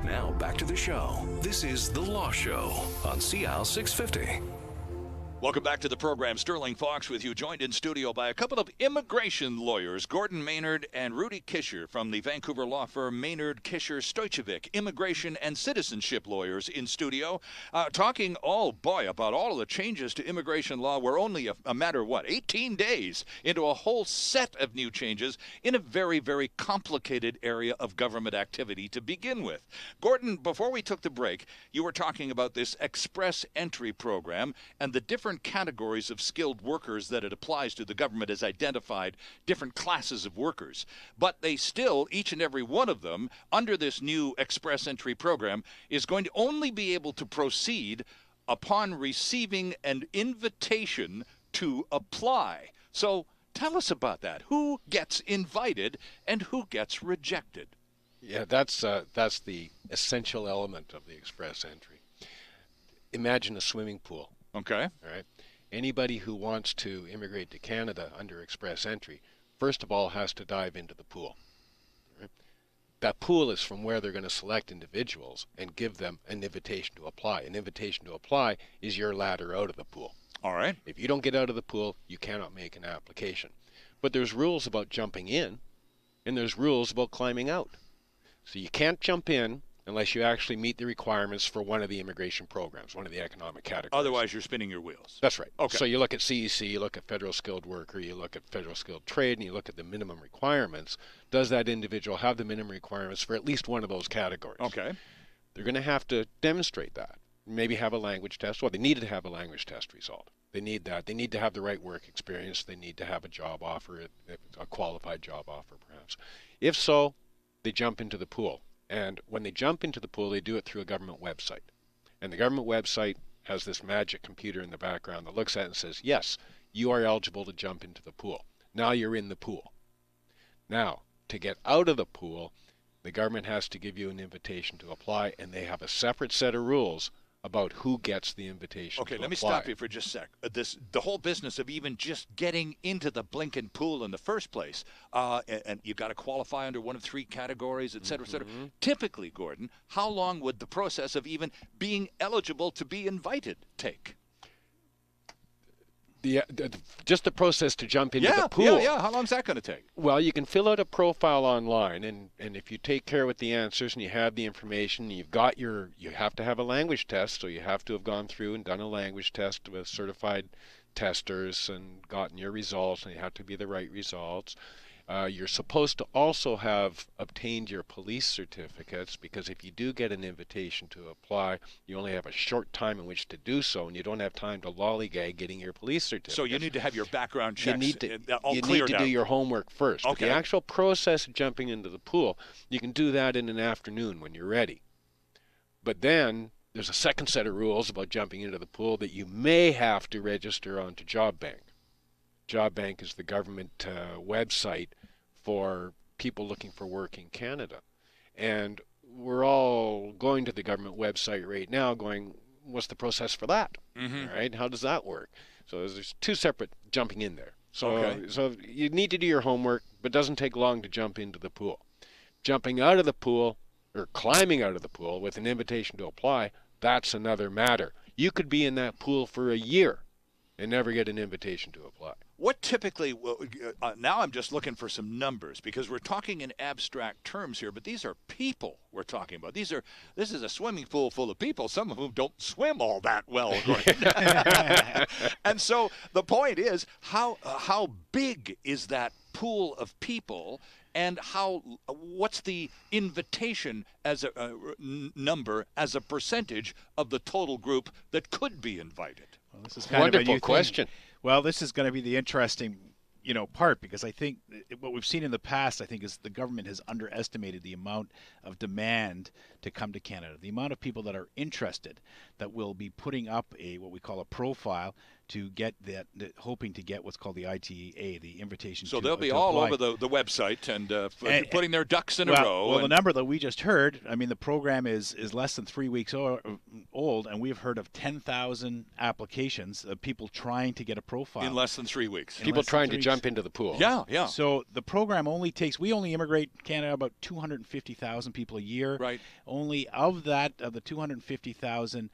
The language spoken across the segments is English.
Now back to the show. This is The Law Show on CL 650. Welcome back to the program. Sterling Fox with you, joined in studio by a couple of immigration lawyers, Gordon Maynard and Rudy Kisher from the Vancouver law firm Maynard Kisher Stoychevic, immigration and citizenship lawyers in studio, talking, about all of the changes to immigration law. We're only a matter of, 18 days into a whole set of new changes in a very, very complicated area of government activity to begin with. Gordon, before we took the break, you were talking about this express entry program and the different categories of skilled workers that it applies to. The government has identified different classes of workers, but they still, each and every one of them, under this new express entry program, is going to only be able to proceed upon receiving an invitation to apply. So tell us about that. Who gets invited and who gets rejected? Yeah, that's the essential element of the express entry. Imagine a swimming pool. Okay. All right. Anybody who wants to immigrate to Canada under express entry, first of all, has to dive into the pool. Right? That pool is from where they're going to select individuals and give them an invitation to apply. An invitation to apply is your ladder out of the pool. All right. If you don't get out of the pool, you cannot make an application. But there's rules about jumping in, and there's rules about climbing out. So you can't jump in unless you actually meet the requirements for one of the immigration programs, one of the economic categories. Otherwise, you're spinning your wheels. That's right. Okay. So you look at CEC, you look at federal skilled worker, you look at federal skilled trade, and you look at the minimum requirements. Does that individual have the minimum requirements for at least one of those categories? Okay. They're going to have to demonstrate that. Maybe have a language test. Well, they need to have a language test result. They need that. They need to have the right work experience. They need to have a job offer, a qualified job offer, perhaps. If so, they jump into the pool. And when they jump into the pool, they do it through a government website. And the government website has this magic computer in the background that looks at it and says, yes, you are eligible to jump into the pool. Now you're in the pool. Now, to get out of the pool, the government has to give you an invitation to apply, and they have a separate set of rules about who gets the invitation to apply. Okay, let me stop you for just a sec. The whole business of even just getting into the blinking pool in the first place, and you've got to qualify under one of three categories, et cetera, et cetera. Typically, Gordon, how long would the process of even being eligible to be invited take? Just the process to jump into the pool. Yeah. How long is that going to take? Well, you can fill out a profile online, and if you take care with the answers and you have the information, you have to have a language test, so you have to have gone through and done a language test with certified testers and gotten your results, and they have to be the right results. You're supposed to also have obtained your police certificates, because if you do get an invitation to apply, you only have a short time in which to do so, and you don't have time to lollygag getting your police certificate. So you need to have your background checks you need to do your homework first. Okay. But the actual process of jumping into the pool, you can do that in an afternoon when you're ready. But then there's a second set of rules about jumping into the pool that you may have to register onto Job Bank. Job Bank is the government website for people looking for work in Canada. And we're all going to the government website right now going, what's the process for that? All right, how does that work? So there's two separate jumping in there. So you need to do your homework, but it doesn't take long to jump into the pool. Jumping out of the pool, or climbing out of the pool with an invitation to apply, that's another matter. You could be in that pool for a year and never get an invitation to apply. What typically, now I'm just looking for some numbers, because we're talking in abstract terms here, but these are people we're talking about. This is a swimming pool full of people, some of whom don't swim all that well. And so the point is, how big is that pool of people, and what's the invitation as a number, as a percentage of the total group that could be invited? Well, this is kind Wonderful of a new question. Well, this is going to be the interesting, part, because I think what we've seen in the past, is the government has underestimated the amount of demand to come to Canada, the amount of people that are interested, that will be putting up what we call a profile to get hoping to get what's called the ITA, the invitation. So they'll be all over the website and putting their ducks in a row. Well, the number that we just heard, the program is less than 3 weeks old, old, and we've heard of 10,000 applications of people trying to get a profile. In less than 3 weeks. People trying to jump into the pool. Yeah, yeah. So the program we only immigrate Canada about 250,000 people a year. Right. Only of that, of the 250,000,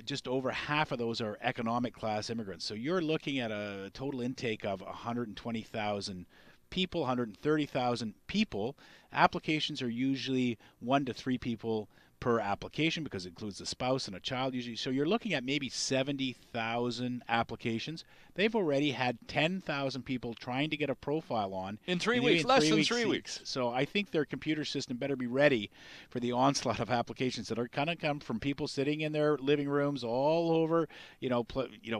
just over half of those are economic class immigrants. So you're looking at a total intake of 120,000 people, 130,000 people. Applications are usually 1 to 3 people per application because it includes a spouse and a child usually. So you're looking at maybe 70,000 applications. They've already had 10,000 people trying to get a profile on. In 3 weeks, less than 3 weeks. So I think their computer system better be ready for the onslaught of applications that are going to come from people sitting in their living rooms all over,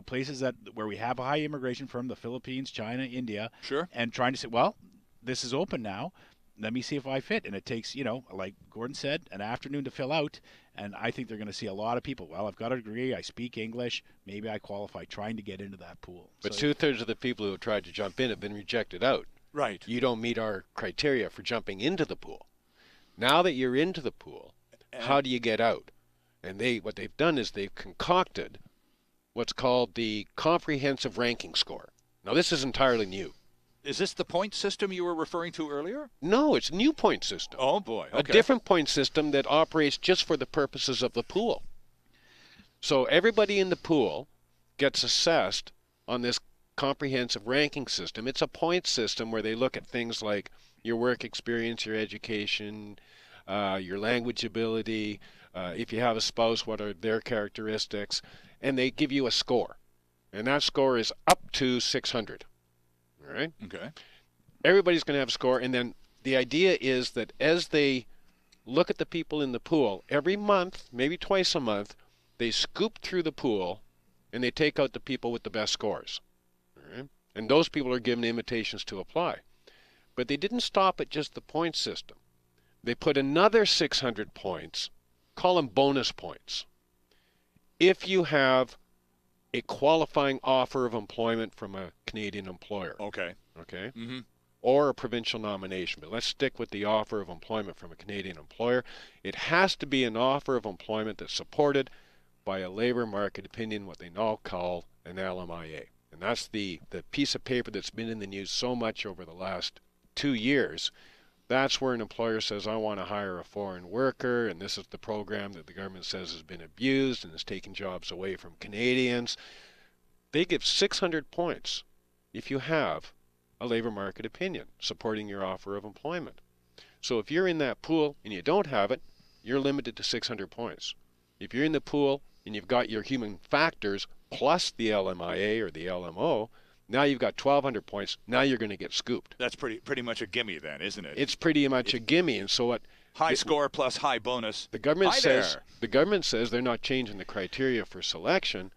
places where we have a high immigration from, the Philippines, China, India. Sure. And trying to say, well, this is open now. Let me see if I fit. And it takes, like Gordon said, an afternoon to fill out. And I think they're going to see a lot of people. Well, I've got a degree. I speak English. Maybe I qualify, trying to get into that pool. But 2/3 of the people who have tried to jump in have been rejected out. Right. You don't meet our criteria for jumping into the pool. Now that you're into the pool, how do you get out? And what they've done is they've concocted what's called the comprehensive ranking score. Now, this is entirely new. Is this the point system you were referring to earlier? No, it's a new point system. Oh, boy. Okay. A different point system that operates just for the purposes of the pool. So everybody in the pool gets assessed on this comprehensive ranking system. It's a point system where they look at things like your work experience, your education, your language ability, if you have a spouse, what are their characteristics, and they give you a score. And that score is up to 600. All right? Okay. Everybody's going to have a score, and then the idea is that as they look at the people in the pool, every month, maybe twice a month, they scoop through the pool, and they take out the people with the best scores. All right? And those people are given invitations to apply. But they didn't stop at just the point system. They put another 600 points, call them bonus points. If you have a qualifying offer of employment from a Canadian employer. Okay. Okay? Mm-hmm. Or a provincial nomination. But let's stick with the offer of employment from a Canadian employer. It has to be an offer of employment that's supported by a labor market opinion, what they now call an LMIA. And that's the piece of paper that's been in the news so much over the last 2 years. That's where an employer says, I want to hire a foreign worker, and this is the program that the government says has been abused and is taking jobs away from Canadians. They give 600 points if you have a labor market opinion supporting your offer of employment. So if you're in that pool and you don't have it, you're limited to 600 points. If you're in the pool and you've got your human factors plus the LMIA or the LMO, now you've got 1,200 points. Now you're going to get scooped. That's pretty much a gimme then, isn't it? It's pretty much a gimme. And so what? High score plus high bonus. The government says they're not changing the criteria for selection,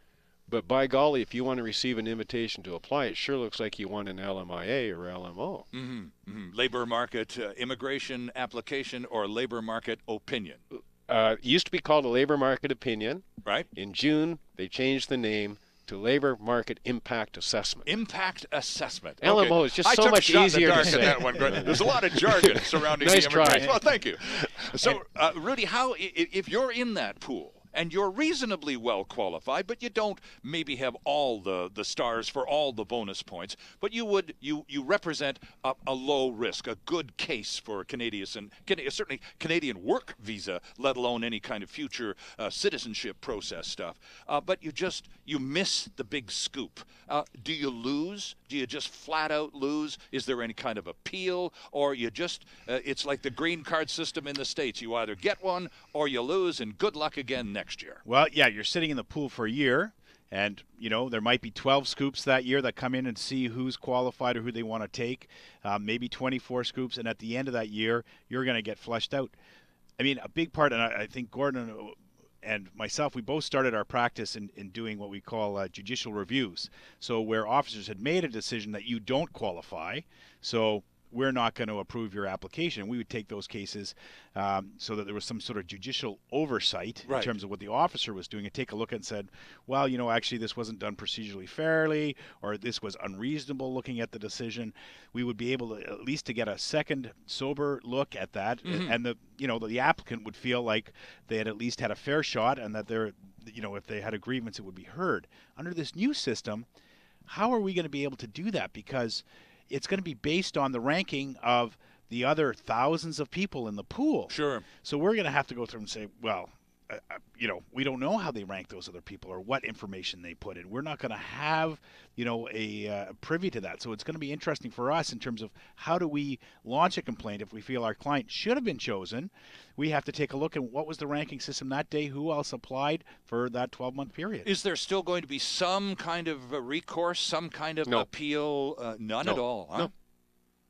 but by golly, if you want to receive an invitation to apply, it sure looks like you want an LMIA or LMO. Mm-hmm. Mm-hmm. Labor market immigration application or labor market opinion. It used to be called a labor market opinion. Right. In June, they changed the name to Labor Market Impact Assessment. Impact Assessment. LMO okay. is just so much easier to say. That one. There's a lot of jargon surrounding Nice the immigration. try. Well, thank you. So, Rudy, if you're in that pool and you're reasonably well qualified, but you don't maybe have all the stars for all the bonus points, but you represent a low risk, a good case for certainly Canadian work visa, let alone any kind of future citizenship process stuff. But you miss the big scoop. Do you lose? Do you just flat out lose? Is there any kind of appeal, or you just it's like the green card system in the States? You either get one or you lose, and good luck again next year. Well, yeah, you're sitting in the pool for a year, and there might be 12 scoops that year that come in and see who's qualified or who they want to take, maybe 24 scoops, and at the end of that year, you're going to get flushed out. I mean, a big part, and I think Gordon and myself, we both started our practice in doing what we call judicial reviews. So where officers had made a decision that you don't qualify, so we're not going to approve your application. We would take those cases so that there was some sort of judicial oversight in terms of what the officer was doing, and take a look and said, well, actually this wasn't done procedurally fairly, or this was unreasonable looking at the decision. We would be able to at least to get a second sober look at that, and the applicant would feel like they had at least had a fair shot, and that they're, if they had a grievance, it would be heard. Under this new system, how are we going to be able to do that? Because it's going to be based on the ranking of the other thousands of people in the pool. Sure. So we're going to have to go through and say, well, we don't know how they rank those other people or what information they put in. We're not going to have, a privy to that. So it's going to be interesting for us in terms of how do we launch a complaint if we feel our client should have been chosen. We have to take a look at what was the ranking system that day, who else applied for that 12-month period. Is there still going to be some kind of recourse, some kind of appeal? None at all, huh? No.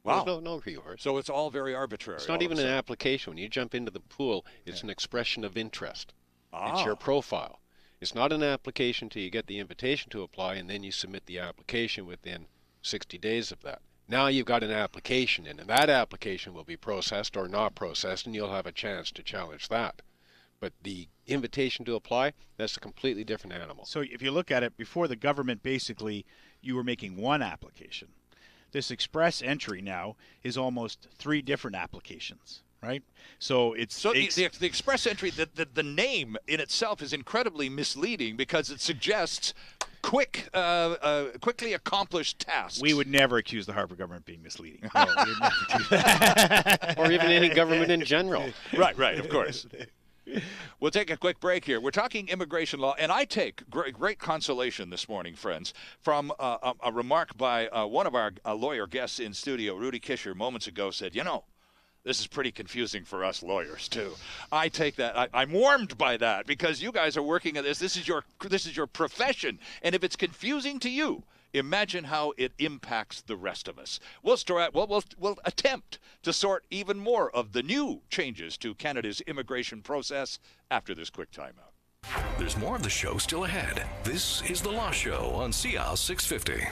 Wow. There's no recourse. So it's all very arbitrary. It's not even an application. When you jump into the pool, it's an expression of interest. It's your profile. It's not an application until you get the invitation to apply, and then you submit the application within 60 days of that. Now you've got an application in, and that application will be processed or not processed, and you'll have a chance to challenge that. But the invitation to apply, that's a completely different animal. So if you look at it, before the government, basically, you were making one application. This express entry now is almost 3 different applications, right? So it's the express entry. The name in itself is incredibly misleading because it suggests quickly accomplished tasks. We would never accuse the Harper government of being misleading. No, we would never do that. Or even any government in general. Right, of course. We'll take a quick break here. We're talking immigration law, and I take great consolation this morning, friends, from a remark by one of our lawyer guests in studio, Rudy Kisher, moments ago said, this is pretty confusing for us lawyers, too. I take that. I'm warmed by that because you guys are working at this. This is your profession, and if it's confusing to you, imagine how it impacts the rest of us. We'll attempt to sort even more of the new changes to Canada's immigration process after this quick timeout. There's more of the show still ahead. This is The Law Show on CL 650.